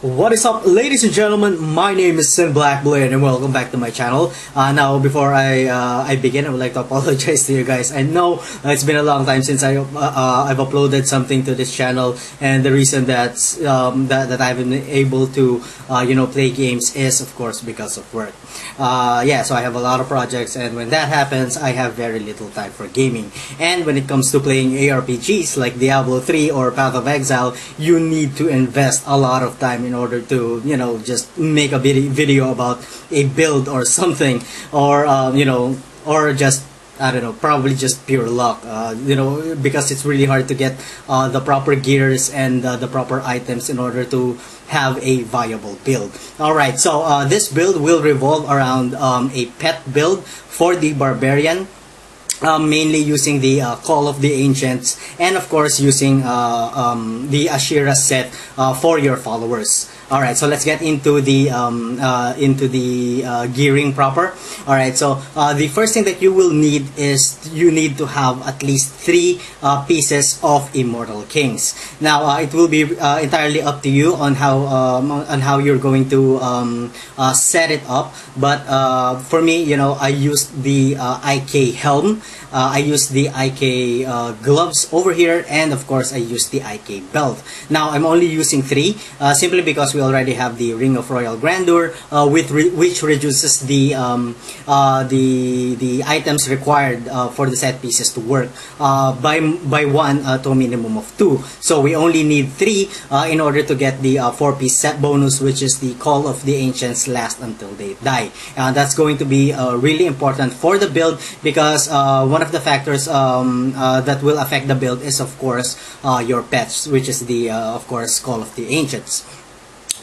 What is up, ladies and gentlemen? My name is Blackblade and welcome back to my channel. Now, before I begin, I would like to apologize to you guys. I know it's been a long time since I've uploaded something to this channel, and the reason that I've been able to play games is of course because of work. So I have a lot of projects, and when that happens, I have very little time for gaming. And when it comes to playing ARPGs like Diablo 3 or Path of Exile, you need to invest a lot of time in order to just make a video about a build or something, or or just I don't know, probably just pure luck, because it's really hard to get the proper gears and the proper items in order to have a viable build. Alright, so this build will revolve around a pet build for the Barbarian, mainly using the Call of the Ancients, and of course using the Asheara set for your followers. Alright, so let's get into the gearing proper. Alright, so the first thing that you will need is you need to have at least 3 pieces of Immortal Kings. Now it will be entirely up to you on how you're going to set it up, but for me, I used the IK helm, I used the IK gloves over here, and of course I used the IK belt. Now I'm only using 3 simply because we already have the Ring of Royal Grandeur, which reduces the items required for the set pieces to work by 1 to a minimum of 2. So we only need 3 in order to get the 4-piece set bonus, which is the Call of the Ancients last until they die. That's going to be really important for the build, because one of the factors that will affect the build is of course your pets, which is the of course Call of the Ancients.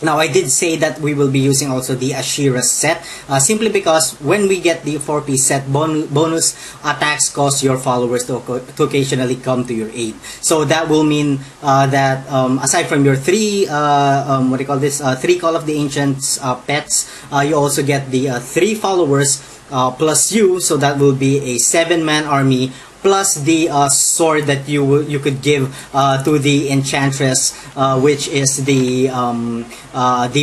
Now I did say that we will be using also the Asheara set, simply because when we get the 4-piece set bonus, attacks cause your followers to occasionally come to your aid. So that will mean that aside from your 3 3 Call of the Ancients pets, you also get the 3 followers plus you, so that will be a 7-man army, plus the sword that you could give to the Enchantress, which is the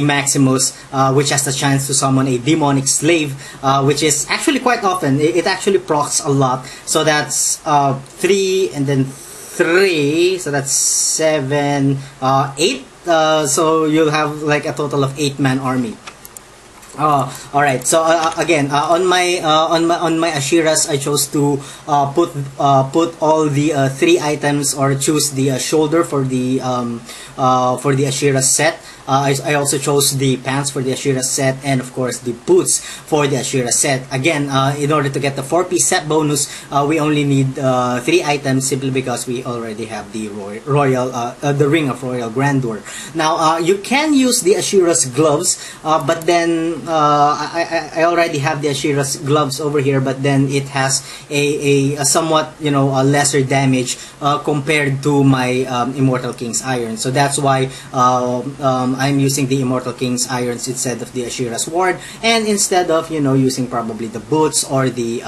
Maximus, which has the chance to summon a demonic slave, which is actually quite often. It actually procs a lot. So that's 3 and then 3, so that's 7, 8. So you'll have like a total of 8-man army. Alright, so again, on my Ashearas, I chose to put all the 3 items, or choose the shoulder for the Asheara set. I also chose the pants for the Asheara set, and of course the boots for the Asheara set. Again, in order to get the 4-piece set bonus, we only need 3 items, simply because we already have the the Ring of Royal Grandeur. Now you can use the Asheara's gloves, but then I already have the Asheara's gloves over here, but then it has a somewhat a lesser damage compared to my Immortal King's Iron. So that's why I'm using the Immortal King's Irons instead of the Asheara's Ward, and instead of using probably the boots or the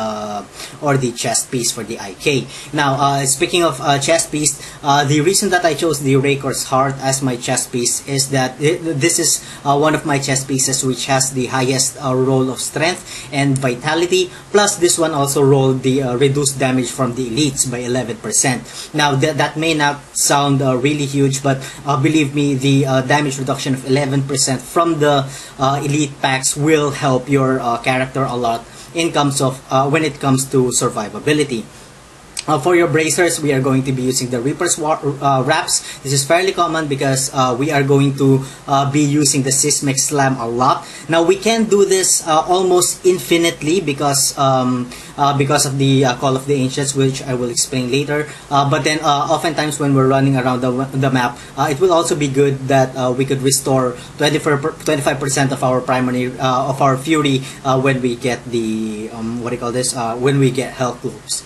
chest piece for the IK. Now speaking of chest piece, the reason that I chose the RAEKOR'S Heart as my chest piece is that this is one of my chest pieces which has the highest roll of strength and vitality, plus this one also rolled the reduced damage from the elites by 11%. Now that may not sound really huge, but believe me, the damage reduction of 11% from the elite packs will help your character a lot in terms of when it comes to survivability. For your bracers, we are going to be using the Reaper's wraps. This is fairly common because we are going to be using the Seismic Slam a lot. Now we can do this almost infinitely because of the Call of the Ancients, which I will explain later. But then oftentimes when we're running around the map, it will also be good that we could restore 25% of our primary of our fury when we get the when we get health loops.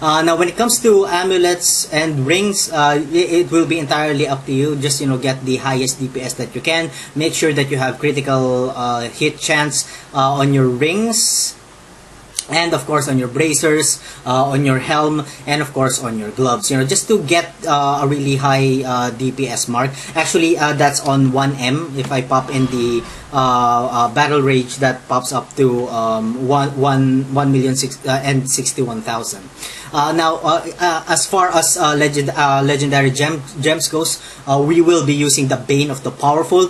Now when it comes to amulets and rings, it will be entirely up to you. Just get the highest DPS that you can. Make sure that you have critical hit chance on your rings. and of course on your bracers, on your helm, and of course on your gloves, just to get a really high DPS mark. Actually, that's on 1M. If I pop in the battle rage, that pops up to 1,061,000. Now, as far as legendary gems goes, we will be using the Bane of the Powerful,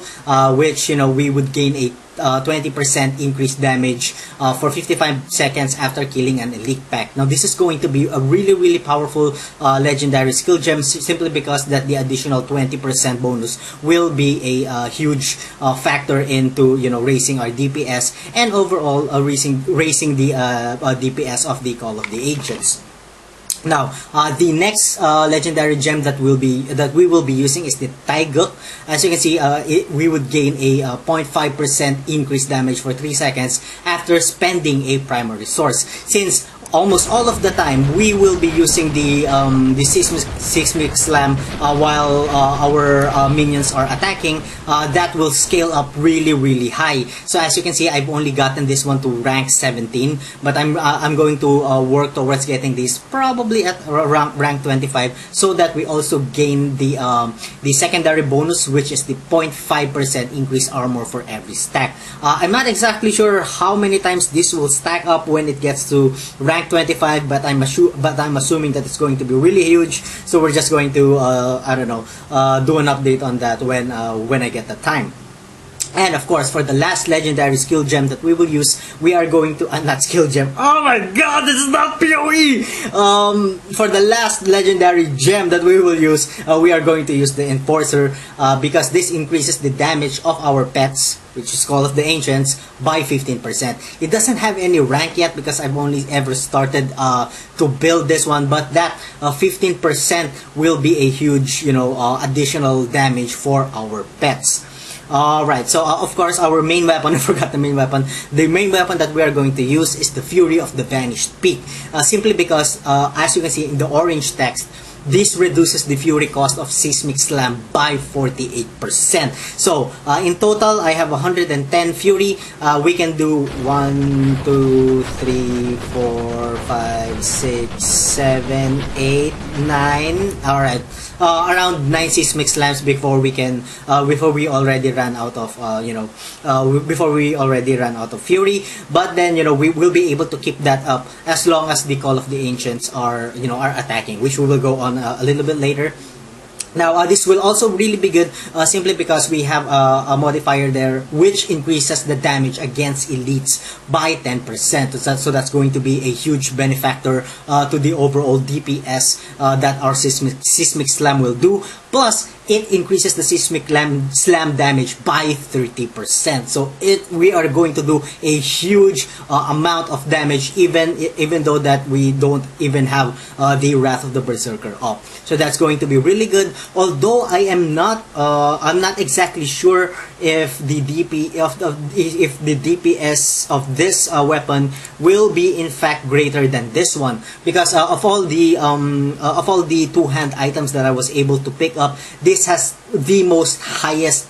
which we would gain a 20% increased damage for 55 seconds after killing an elite pack. Now this is going to be a really powerful legendary skill gem, simply because that the additional 20% bonus will be a huge factor into raising our DPS and overall raising the DPS of the Call of the Ancients. Now, the next legendary gem that we will be using is the Taiguk. As you can see, we would gain a 0.5% increased damage for 3 seconds after spending a primary source. Since almost all of the time we will be using the Seismic Slam while our minions are attacking, that will scale up really high. So as you can see, I've only gotten this one to rank 17, but I'm going to work towards getting this probably at rank 25, so that we also gain the secondary bonus, which is the 0.5% increased armor for every stack. I'm not exactly sure how many times this will stack up when it gets to rank 25, but I'm assuming that it's going to be really huge. So we're just going to I don't know, do an update on that when I get the time. And of course, for the last legendary skill gem that we will use, we are going to not skill gem. Oh my god, this is not PoE. For the last legendary gem that we will use, we are going to use the Enforcer, because this increases the damage of our pets, which is Call of the Ancients, by 15%. It doesn't have any rank yet because I've only ever started to build this one, but that 15% will be a huge, additional damage for our pets. Alright, so of course our main weapon, I forgot the main weapon. The main weapon that we are going to use is the Fury of the Vanished Peak. Simply because, as you can see in the orange text, this reduces the fury cost of Seismic Slam by 48%. So, in total, I have 110 fury. We can do 1, 2, 3, 4, 5, 6, 7, 8, 9. Alright. Around 9 Seismic Slams before we can, before we already ran out of, before we already ran out of fury. But then, we will be able to keep that up as long as the Call of the Ancients are, are attacking, which we will go on a little bit later. Now, this will also really be good simply because we have a modifier there which increases the damage against elites by 10%. So that's going to be a huge benefactor to the overall DPS that our Seismic Slam will do. Plus, it increases the Seismic Slam damage by 30%. So we are going to do a huge amount of damage, even though that we don't even have the Wrath of the Berserker up. So that's going to be really good. Although I'm not exactly sure if the DPS of this weapon will be in fact greater than this one, because of all the two-hand items that I was able to pick up, this has the most highest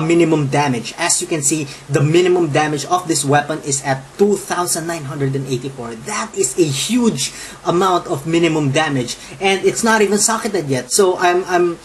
minimum damage. As you can see, the minimum damage of this weapon is at 2,984. That is a huge amount of minimum damage, and it's not even socketed yet. So I'm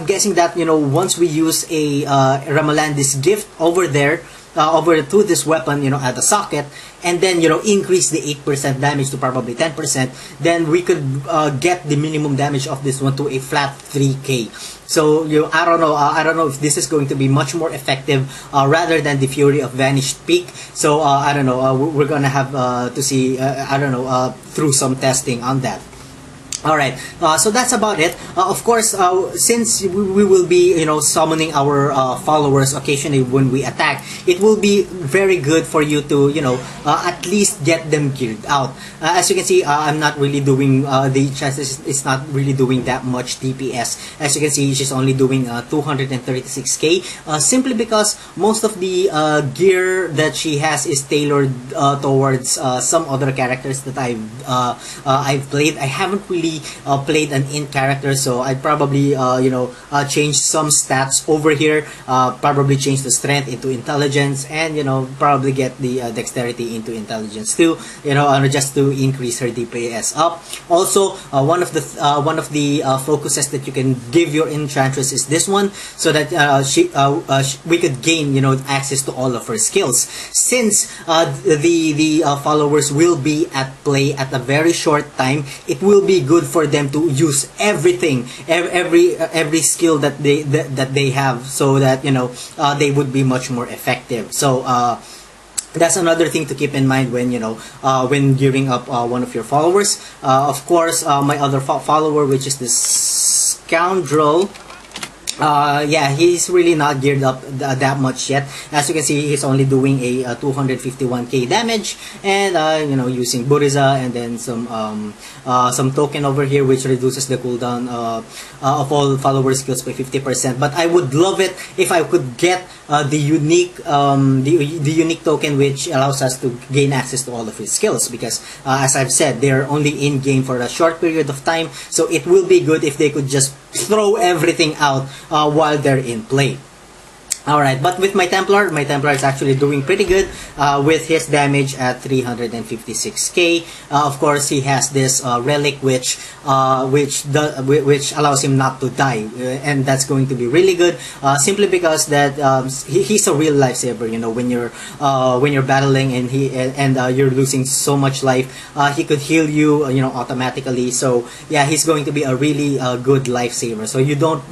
guessing that once we use a Ramalandis gift over there, over to this weapon, at the socket, and then increase the 8% damage to probably 10%, then we could get the minimum damage of this one to a flat 3k. So I don't know if this is going to be much more effective rather than the Fury of Vanished Peak. So I don't know, we're gonna have to see, I don't know, through some testing on that. Alright, so that's about it. Of course, since we will be, summoning our followers occasionally when we attack, it will be very good for you to, at least get them geared out. As you can see, I'm not really doing, the chances it's not really doing that much DPS. As you can see, she's only doing 236k, simply because most of the gear that she has is tailored towards some other characters that I've played. I haven't really only played an int character, so I'd probably change some stats over here, probably change the strength into intelligence, and probably get the dexterity into intelligence too, just to increase her DPS up. Also, one of the focuses that you can give your enchantress is this one, so that we could gain access to all of her skills, since the followers will be at play at a very short time. It will be good for them to use everything, every skill that they have, so that they would be much more effective. So that's another thing to keep in mind when when gearing up one of your followers. Of course, my other follower, which is this scoundrel, yeah, he's really not geared up that much yet. As you can see, he's only doing a 251k damage, and using Buriza, and then some token over here which reduces the cooldown of all follower skills by 50%. But I would love it if I could get the unique token which allows us to gain access to all of his skills, because as I've said, they're only in game for a short period of time, so it will be good if they could just throw everything out while they're in play. Alright, but with my Templar is actually doing pretty good with his damage at 356k. Of course, he has this relic which allows him not to die, and that's going to be really good, simply because that he's a real lifesaver. When you're battling and you're losing so much life, he could heal you automatically. So yeah, he's going to be a really good lifesaver. So you don't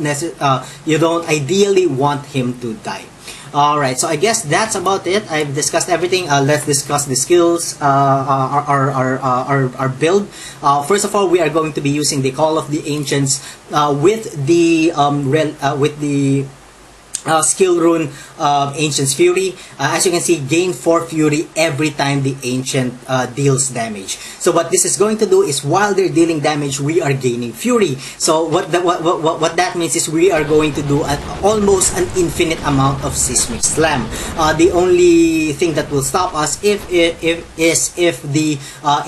ideally want him to die. Alright, so I guess that's about it. I've discussed everything. Let's discuss the skills, our build. First of all, we are going to be using the Call of the Ancients with the skill rune Ancient's Fury. As you can see, gain 4 Fury every time the Ancient deals damage. So what this is going to do is, while they're dealing damage, we are gaining Fury. So what that means is we are going to do almost an infinite amount of Seismic Slam. The only thing that will stop us if the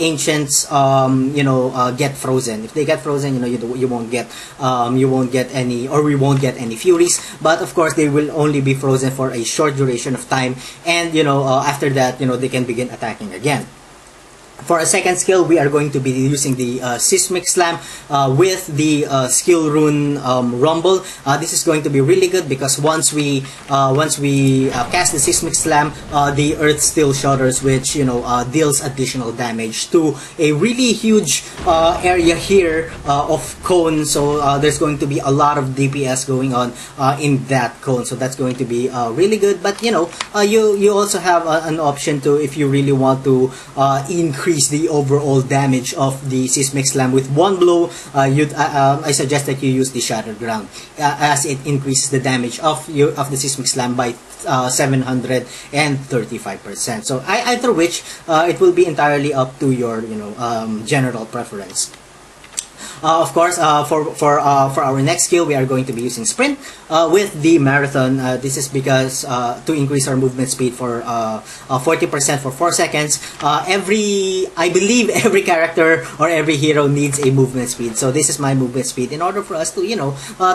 Ancients get frozen. If they get frozen, you won't get any, or we won't get any Furies. But of course, they will only be frozen for a short duration of time, and after that they can begin attacking again. For a second skill, we are going to be using the Seismic Slam with the skill rune Rumble. This is going to be really good because once we cast the Seismic Slam, the earth still shudders, which deals additional damage to a really huge area here of cone. So there's going to be a lot of DPS going on in that cone. So that's going to be really good. But you also have an option to, if you really want to increase the overall damage of the Seismic Slam with one blow, I suggest that you use the Shattered Ground, as it increases the damage of the Seismic Slam by 735%. So either which, it will be entirely up to your general preference. Of course, for our next skill, we are going to be using Sprint with the Marathon. This is because to increase our movement speed for 40% for 4 seconds. I believe every character or every hero needs a movement speed. So this is my movement speed in order for us to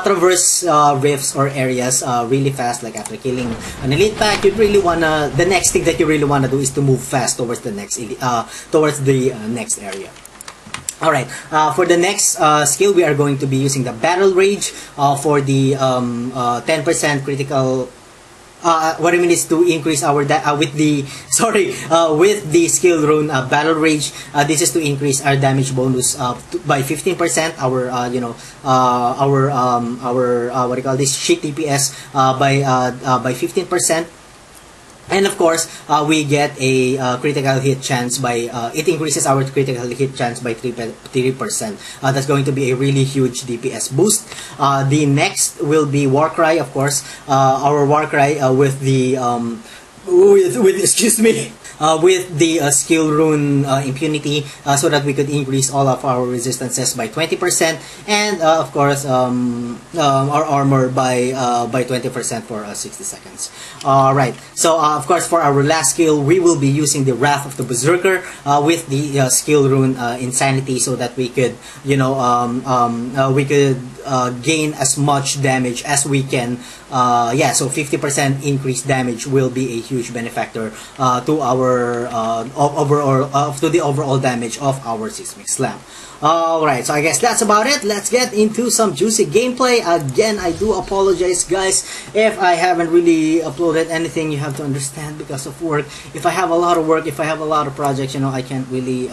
traverse rifts or areas really fast. Like after killing an elite pack, the next thing that you really wanna do is to move fast towards the next next area. Alright, for the next skill, we are going to be using the Battle Rage for the 10% critical. What I mean is to increase our with the skill rune Battle Rage. This is to increase our damage bonus by 15%. Our what do you call this, shit DPS by 15%. And of course, we get a critical hit chance by, it increases our critical hit chance by 3%. That's going to be a really huge DPS boost. The next will be Warcry, of course. Our Warcry with the with excuse me, with the skill rune impunity, so that we could increase all of our resistances by 20%, and of course our armor by 20% for 60 seconds. Alright, so of course for our last skill we will be using the Wrath of the Berserker with the skill rune Insanity, so that we could, you know, gain as much damage as we can. Yeah, so 50% increased damage will be a huge benefactor to our the overall damage of our Seismic Slam. Alright, so I guess that's about it. Let's get into some juicy gameplay. Again, I do apologize, guys, if I haven't really uploaded anything. You have to understand, because of work. If I have a lot of work, if I have a lot of projects, you know, I can't really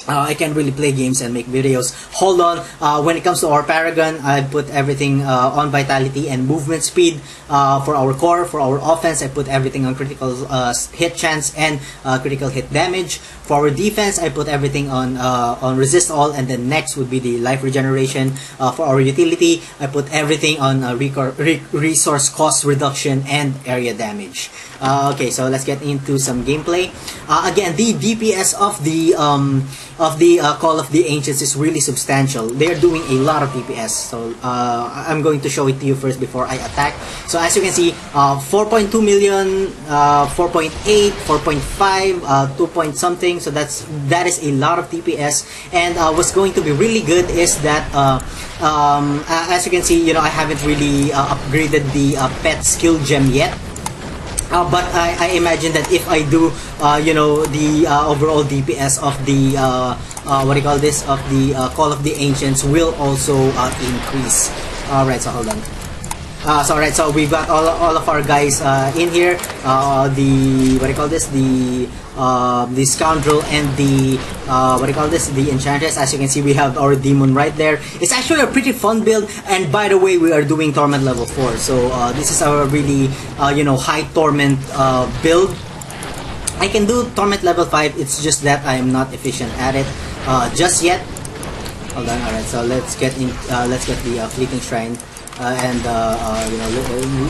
I can't really play games and make videos. Hold on, when it comes to our Paragon, I put everything on Vitality and Movement Speed. For our core, for our offense, I put everything on critical hit chance and critical hit damage. For our defense, I put everything on Resist All, and then next would be the Life Regeneration. For our utility, I put everything on Resource Cost Reduction and Area Damage. Okay, so let's get into some gameplay. Again, the DPS of the Call of the Ancients is really substantial. They're doing a lot of DPS, so I'm going to show it to you first before I attack. So as you can see, 4.2 million, 4.8, 4.5, 2 point something. So that is a lot of DPS. And what's going to be really good is that as you can see, you know, I haven't really upgraded the pet skill gem yet. But I imagine that if I do, you know, the overall DPS of the what do you call this, of the Call of the Ancients will also increase. Alright, so hold on. Alright, so we've got all of our guys in here. The what do you call this? The Scoundrel and the what do you call this? The Enchantress. As you can see, we have our Demon right there. It's actually a pretty fun build. And by the way, we are doing Torment level 4. So this is our really you know, high Torment build. I can do Torment level 5. It's just that I am not efficient at it just yet. Hold on. Alright, so let's get in. Let's get the Fleeting Shrine. And you know,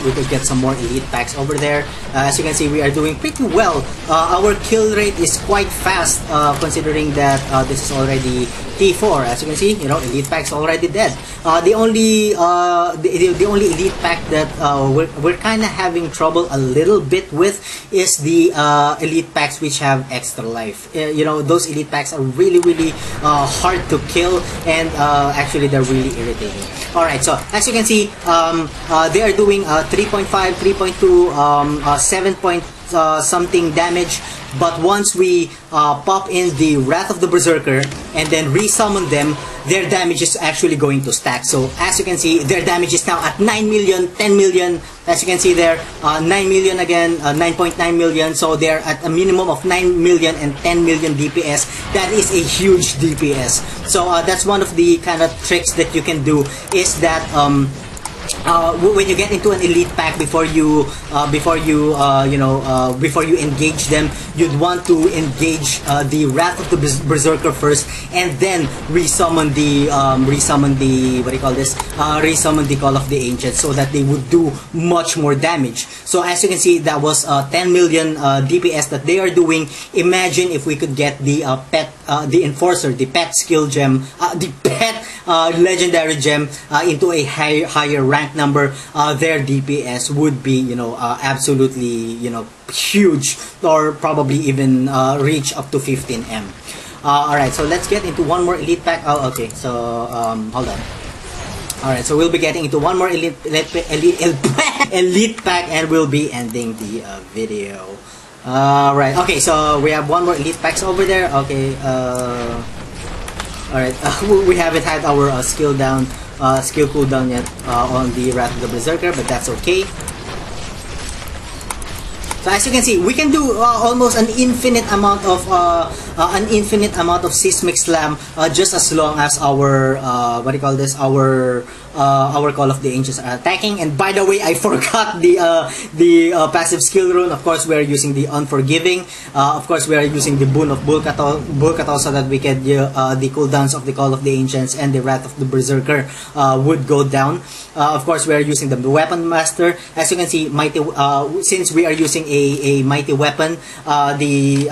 we could get some more elite packs over there. As you can see, we are doing pretty well. Our kill rate is quite fast, considering that this is already T4. As you can see, you know, elite packs already dead. The only elite pack that we're kind of having trouble a little bit with is the elite packs which have extra life. You know, those elite packs are really hard to kill, and actually they're really irritating. Alright, so as you can see, they are doing 3.5, 3.2, 7 point something damage. But once we pop in the Wrath of the Berserker and then resummon them, their damage is actually going to stack. So as you can see, their damage is now at 9 million, 10 million. As you can see there, 9 million again, 9.9 million. So they're at a minimum of 9 million and 10 million DPS. That is a huge DPS. So that's one of the kind of tricks that you can do, is that when you get into an elite pack, before you engage them, you'd want to engage the Wrath of the Berserker first, and then resummon the what do you call this? Resummon the Call of the Ancients, so that they would do much more damage. So as you can see, that was 10 million DPS that they are doing. Imagine if we could get the the Enforcer, the pet skill gem, the pet legendary gem into a higher rank number. Their DPS would be, you know, absolutely, you know, huge, or probably even reach up to 15M. Alright, so let's get into one more elite pack. Oh, okay, so hold on. Alright, so we'll be getting into one more elite pack, and we'll be ending the video. Alright, okay, so we have one more elite packs over there. Okay, alright, we haven't had our skill cooldown yet on the Wrath of the Berserker, but that's okay. So as you can see, we can do almost an infinite amount of an infinite amount of Seismic Slam, just as long as our what do you call this, our Call of the Ancients are attacking. And by the way, I forgot the passive skill rune. Of course, we are using the Unforgiving. Of course, we are using the Boon of Bulkatol so that we can the cooldowns of the Call of the Ancients and the Wrath of the Berserker would go down. Of course, we are using the Weapon Master. As you can see, mighty. Since we are using a mighty weapon, the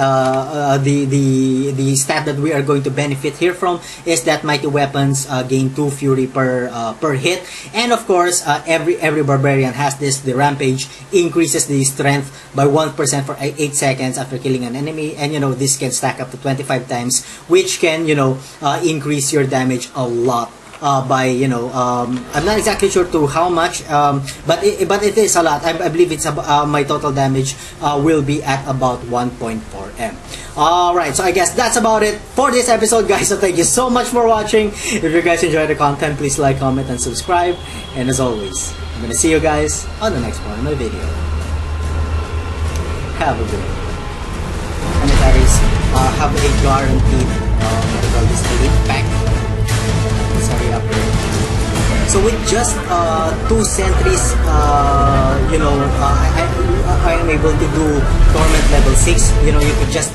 stat that we are going to benefit here from is that mighty weapons gain 2 fury per hit. And of course, every barbarian has this. The Rampage increases the strength by 1% for 8 seconds after killing an enemy, and you know, this can stack up to 25 times, which can, you know, increase your damage a lot. By, you know, I'm not exactly sure to how much, but it is a lot. I believe it's my total damage will be at about 1.4 M. Alright, so I guess that's about it for this episode, guys. So thank you so much for watching. If you guys enjoyed the content, please like, comment, and subscribe. And as always, I'm gonna see you guys on the next part of my video. Have a good one. And that is have a guaranteed this elite pack. Sorry, up there. So with just 2 sentries, you know, I am able to do Torment level 6. You know, you could just